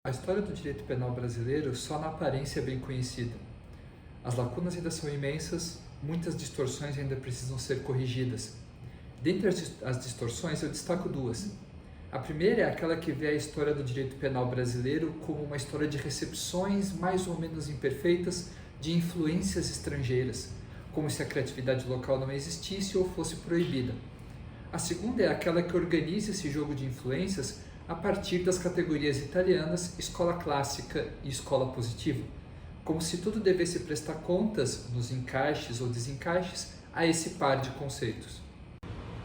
A história do direito penal brasileiro só na aparência é bem conhecida. As lacunas ainda são imensas, muitas distorções ainda precisam ser corrigidas. Dentre as distorções, eu destaco duas. A primeira é aquela que vê a história do direito penal brasileiro como uma história de recepções mais ou menos imperfeitas de influências estrangeiras, como se a criatividade local não existisse ou fosse proibida. A segunda é aquela que organiza esse jogo de influências a partir das categorias italianas escola clássica e escola positiva, como se tudo devesse prestar contas, nos encaixes ou desencaixes, a esse par de conceitos.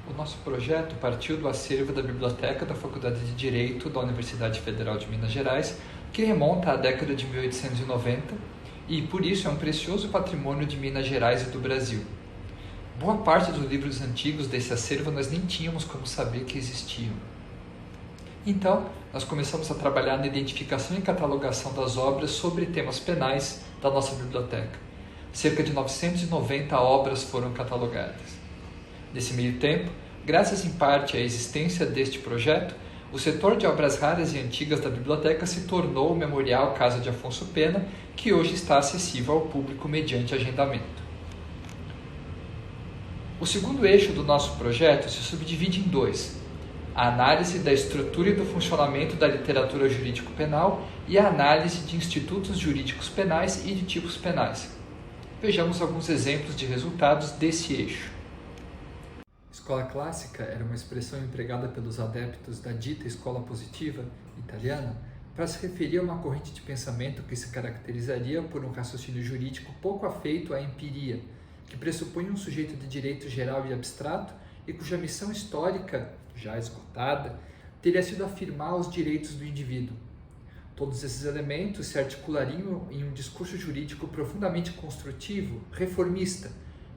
O nosso projeto partiu do acervo da Biblioteca da Faculdade de Direito da Universidade Federal de Minas Gerais, que remonta à década de 1890 e, por isso, é um precioso patrimônio de Minas Gerais e do Brasil. Boa parte dos livros antigos desse acervo nós nem tínhamos como saber que existiam. Então, nós começamos a trabalhar na identificação e catalogação das obras sobre temas penais da nossa biblioteca. Cerca de 990 obras foram catalogadas. Nesse meio tempo, graças em parte à existência deste projeto, o setor de obras raras e antigas da biblioteca se tornou o Memorial Casa de Afonso Pena, que hoje está acessível ao público mediante agendamento. O segundo eixo do nosso projeto se subdivide em dois: a análise da estrutura e do funcionamento da literatura jurídico-penal e a análise de institutos jurídicos penais e de tipos penais. Vejamos alguns exemplos de resultados desse eixo. Escola clássica era uma expressão empregada pelos adeptos da dita escola positiva italiana para se referir a uma corrente de pensamento que se caracterizaria por um raciocínio jurídico pouco afeito à empiria, que pressupunha um sujeito de direito geral e abstrato e cuja missão histórica, já esgotada, teria sido afirmar os direitos do indivíduo. Todos esses elementos se articulariam em um discurso jurídico profundamente construtivo, reformista,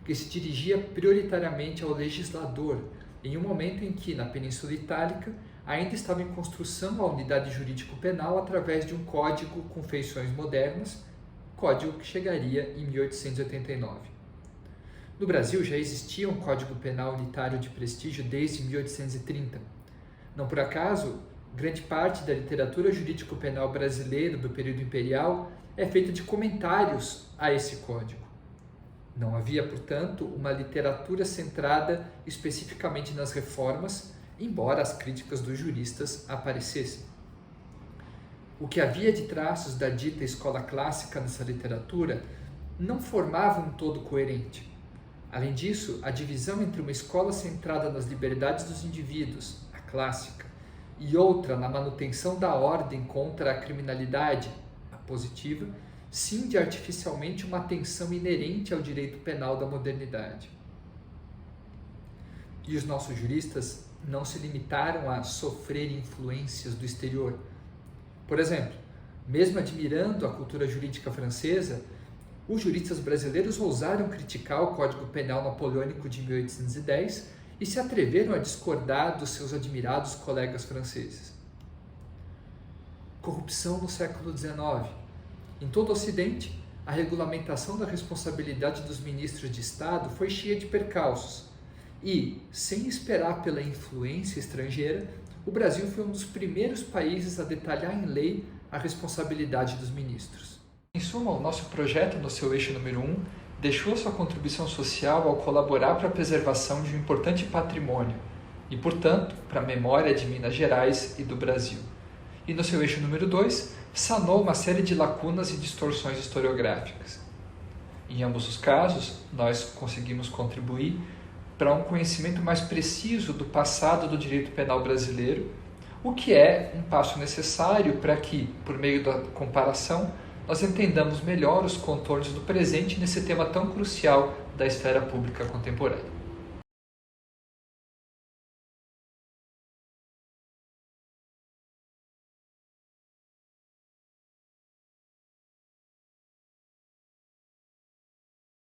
que se dirigia prioritariamente ao legislador, em um momento em que, na Península Itálica, ainda estava em construção a unidade jurídico-penal através de um código com feições modernas, código que chegaria em 1889. No Brasil já existia um Código Penal unitário de prestígio desde 1830. Não por acaso, grande parte da literatura jurídico-penal brasileira do período imperial é feita de comentários a esse código. Não havia, portanto, uma literatura centrada especificamente nas reformas, embora as críticas dos juristas aparecessem. O que havia de traços da dita escola clássica nessa literatura não formava um todo coerente. Além disso, a divisão entre uma escola centrada nas liberdades dos indivíduos, a clássica, e outra na manutenção da ordem contra a criminalidade, a positiva, cinde artificialmente uma tensão inerente ao direito penal da modernidade. E os nossos juristas não se limitaram a sofrer influências do exterior. Por exemplo, mesmo admirando a cultura jurídica francesa, os juristas brasileiros ousaram criticar o Código Penal Napoleônico de 1810 e se atreveram a discordar dos seus admirados colegas franceses. Corrupção no século XIX. Em todo o Ocidente, a regulamentação da responsabilidade dos ministros de Estado foi cheia de percalços e, sem esperar pela influência estrangeira, o Brasil foi um dos primeiros países a detalhar em lei a responsabilidade dos ministros. Em suma, o nosso projeto, no seu eixo número 1, deixou sua contribuição social ao colaborar para a preservação de um importante patrimônio e, portanto, para a memória de Minas Gerais e do Brasil. E no seu eixo número 2, sanou uma série de lacunas e distorções historiográficas. Em ambos os casos, nós conseguimos contribuir para um conhecimento mais preciso do passado do direito penal brasileiro, o que é um passo necessário para que, por meio da comparação, nós entendamos melhor os contornos do presente nesse tema tão crucial da esfera pública contemporânea.